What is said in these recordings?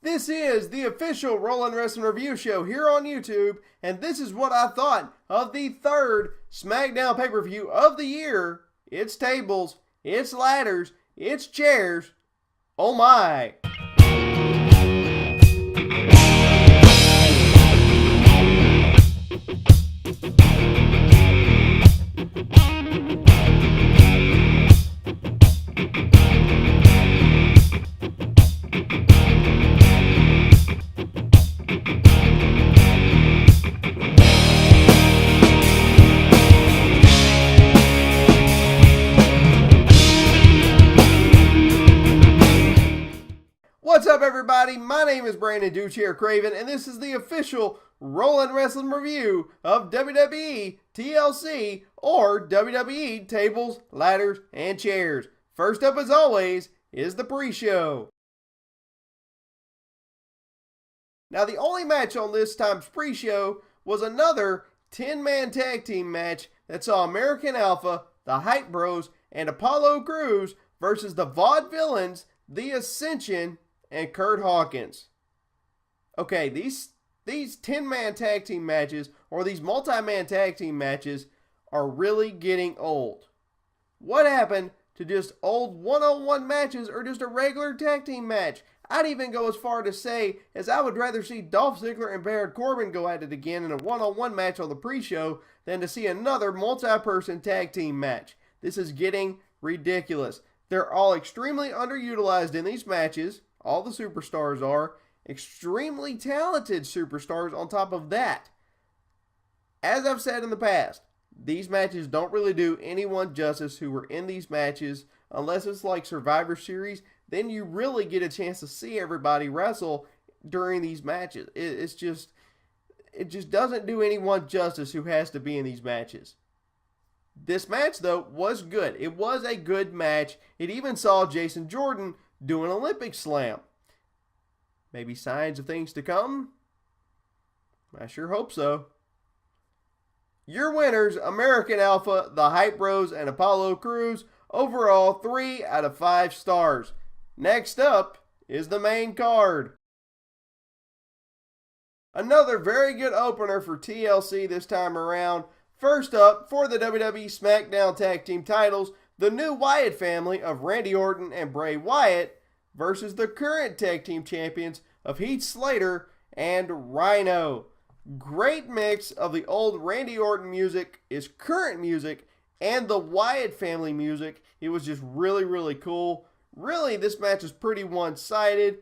This is the official Rollin' Wrestling Review Show here on YouTube, and this is what I thought of the third SmackDown pay-per-view of the year. It's tables, it's ladders, it's chairs. Oh my! What's up, everybody? My name is Brandon Duchair Craven, and this is the official Rollin' Wrestling Review of WWE, TLC, or WWE Tables, Ladders, and Chairs. First up, as always, is the pre-show. Now, the only match on this time's pre-show was another 10-man tag team match that saw American Alpha, the Hype Bros, and Apollo Crews versus the Vaudevillains, the Ascension, and Kurt Hawkins. Okay, these 10-man tag team matches, or these multi-man tag team matches, are really getting old. What happened to just old one-on-one matches or just a regular tag team match? I'd even go as far to say as I would rather see Dolph Ziggler and Baron Corbin go at it again in a one-on-one match on the pre-show than to see another multi-person tag team match. This is getting ridiculous. They're all extremely underutilized in these matches. All the superstars are extremely talented superstars on top of that. As I've said in the past, these matches don't really do anyone justice who were in these matches unless it's like Survivor Series. Then you really get a chance to see everybody wrestle during these matches. It just doesn't do anyone justice who has to be in these matches. This match, though, was good. It was a good match. It even saw Jason Jordan do an Olympic slam. Maybe signs of things to come? I sure hope so. Your winners, American Alpha, the Hype Bros, and Apollo Crews. Overall, 3 out of 5 stars. Next up is the main card. Another very good opener for TLC this time around. First up, for the WWE SmackDown Tag Team titles, the new Wyatt family of Randy Orton and Bray Wyatt versus the current tag team champions of Heath Slater and Rhino. Great mix of the old Randy Orton music, his current music, and the Wyatt family music. It was just really, really cool. Really, this match is pretty one-sided.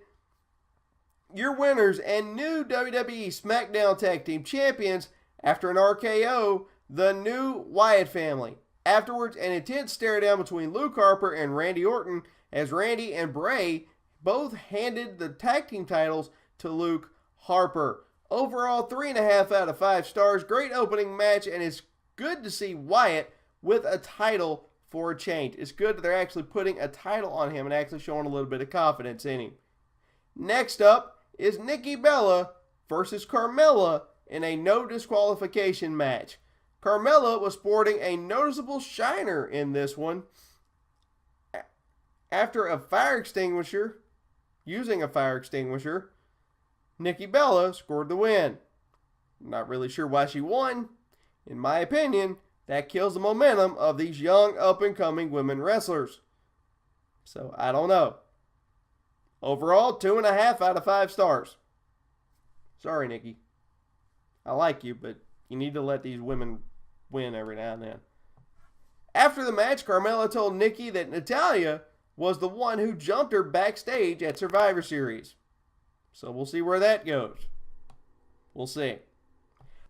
Your winners and new WWE SmackDown Tag Team champions after an RKO, the new Wyatt family. Afterwards, an intense stare-down between Luke Harper and Randy Orton as Randy and Bray both handed the tag team titles to Luke Harper. Overall, 3.5 out of 5 stars. Great opening match, and it's good to see Wyatt with a title for a change. It's good that they're actually putting a title on him and actually showing a little bit of confidence in him. Next up is Nikki Bella versus Carmella in a no disqualification match. Carmella was sporting a noticeable shiner in this one. After using a fire extinguisher, Nikki Bella scored the win. Not really sure why she won. In my opinion, that kills the momentum of these young up-and-coming women wrestlers. So, I don't know. Overall, 2.5 out of 5 stars. Sorry, Nikki. I like you, but you need to let these women win every now and then. After the match, Carmella told Nikki that Natalya was the one who jumped her backstage at Survivor Series. So we'll see where that goes. We'll see.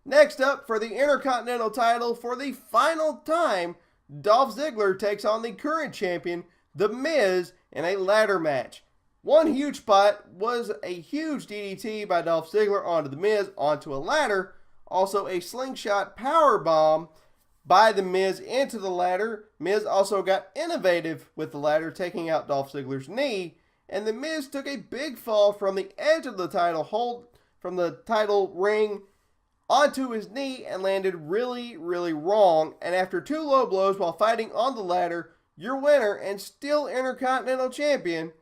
Next up, for the Intercontinental title, for the final time, Dolph Ziggler takes on the current champion, The Miz, in a ladder match. One huge spot was a huge DDT by Dolph Ziggler onto The Miz onto a ladder. Also a slingshot powerbomb by The Miz into the ladder. Miz also got innovative with the ladder, taking out Dolph Ziggler's knee. And The Miz took a big fall from the edge of the title ring onto his knee and landed really, really wrong. And after 2 low blows while fighting on the ladder, your winner and still Intercontinental Champion,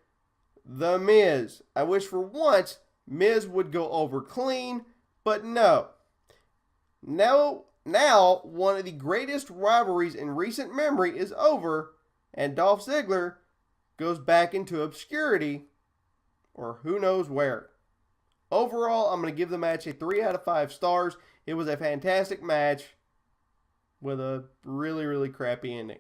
The Miz. I wish for once Miz would go over clean, but no. Now one of the greatest rivalries in recent memory is over, and Dolph Ziggler goes back into obscurity, or who knows where. Overall, I'm going to give the match a 3 out of 5 stars. It was a fantastic match with a really, really crappy ending.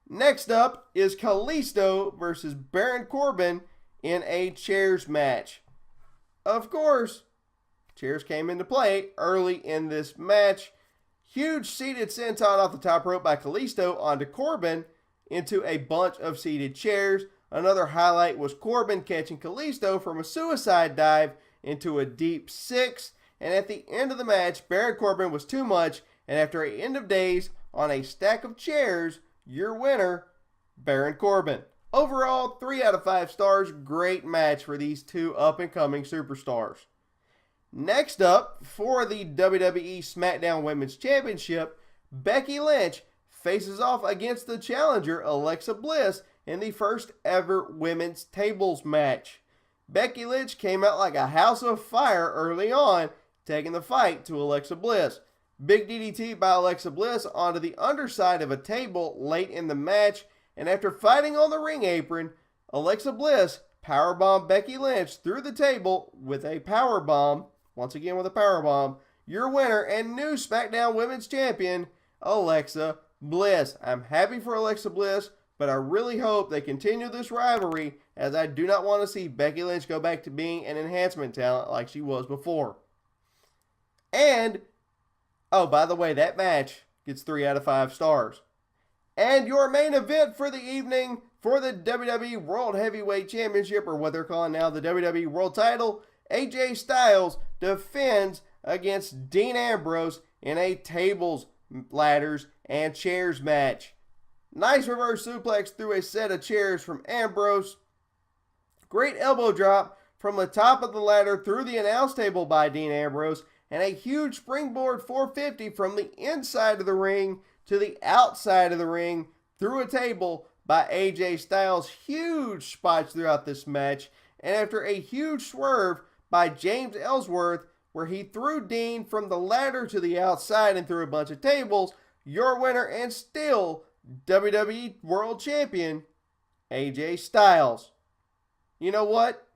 Next up is Kalisto versus Baron Corbin in a chairs match. Of course, chairs came into play early in this match. Huge seated senton off the top rope by Kalisto onto Corbin into a bunch of seated chairs. Another highlight was Corbin catching Kalisto from a suicide dive into a deep 6. And at the end of the match, Baron Corbin was too much. And after an end of days on a stack of chairs, your winner, Baron Corbin. Overall, 3 out of 5 stars. Great match for these two up-and-coming superstars. Next up, for the WWE SmackDown Women's Championship, Becky Lynch faces off against the challenger, Alexa Bliss, in the first ever women's tables match. Becky Lynch came out like a house of fire early on, taking the fight to Alexa Bliss. Big DDT by Alexa Bliss onto the underside of a table late in the match, and after fighting on the ring apron, Alexa Bliss powerbombed Becky Lynch through the table with a powerbomb. Once again with a powerbomb. Your winner and new SmackDown Women's Champion, Alexa Bliss. I'm happy for Alexa Bliss, but I really hope they continue this rivalry, as I do not want to see Becky Lynch go back to being an enhancement talent like she was before. And oh, by the way, that match gets 3 out of 5 stars. And your main event for the evening for the WWE World Heavyweight Championship, or what they're calling now the WWE World Title, AJ Styles defends against Dean Ambrose in a tables, ladders, and chairs match. Nice reverse suplex through a set of chairs from Ambrose. Great elbow drop from the top of the ladder through the announce table by Dean Ambrose, and a huge springboard 450 from the inside of the ring to the outside of the ring through a table by AJ Styles. Huge spots throughout this match, and after a huge swerve by James Ellsworth, where he threw Dean from the ladder to the outside and through a bunch of tables, your winner and still WWE World Champion, AJ Styles. You know what?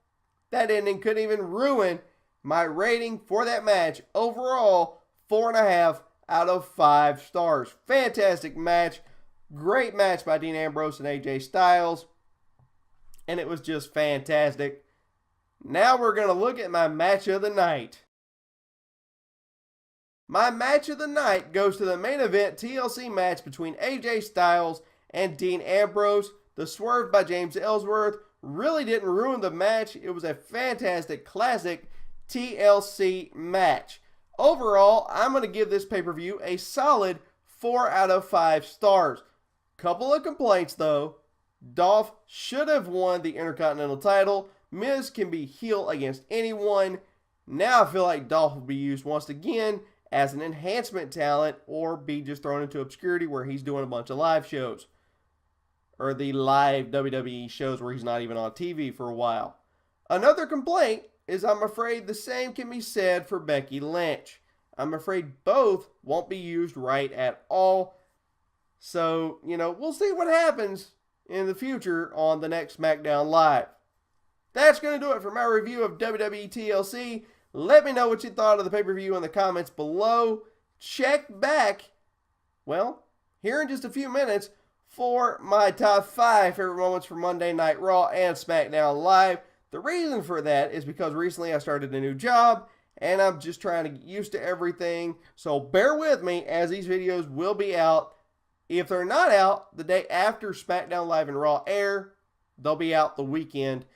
That ending couldn't even ruin my rating for that match. Overall, 4.5 out of 5 stars. Fantastic match. Great match by Dean Ambrose and AJ Styles. And it was just fantastic. Now we're going to look at my match of the night. My match of the night goes to the main event TLC match between AJ Styles and Dean Ambrose. The swerve by James Ellsworth really didn't ruin the match. It was a fantastic, classic TLC match. Overall, I'm going to give this pay-per-view a solid 4 out of 5 stars. Couple of complaints though. Dolph should have won the Intercontinental title. Miz can be heel against anyone. Now I feel like Dolph will be used once again as an enhancement talent, or be just thrown into obscurity where he's doing a bunch of live shows. Or the live WWE shows where he's not even on TV for a while. Another complaint is I'm afraid the same can be said for Becky Lynch. I'm afraid both won't be used right at all. So, we'll see what happens in the future on the next SmackDown Live. That's going to do it for my review of WWE TLC. Let me know what you thought of the pay-per-view in the comments below. Check back, here in just a few minutes for my top 5 favorite moments from Monday Night Raw and SmackDown Live. The reason for that is because recently I started a new job and I'm just trying to get used to everything. So bear with me, as these videos will be out. If they're not out the day after SmackDown Live and Raw air, they'll be out the weekend,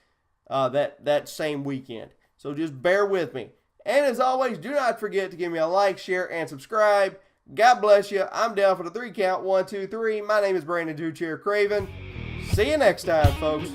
that same weekend. So just bear with me. And as always, do not forget to give me a like, share, and subscribe. God bless you. I'm down for the 3 count. 1, 2, 3. My name is Brandon Two Chair Craven. See you next time, folks.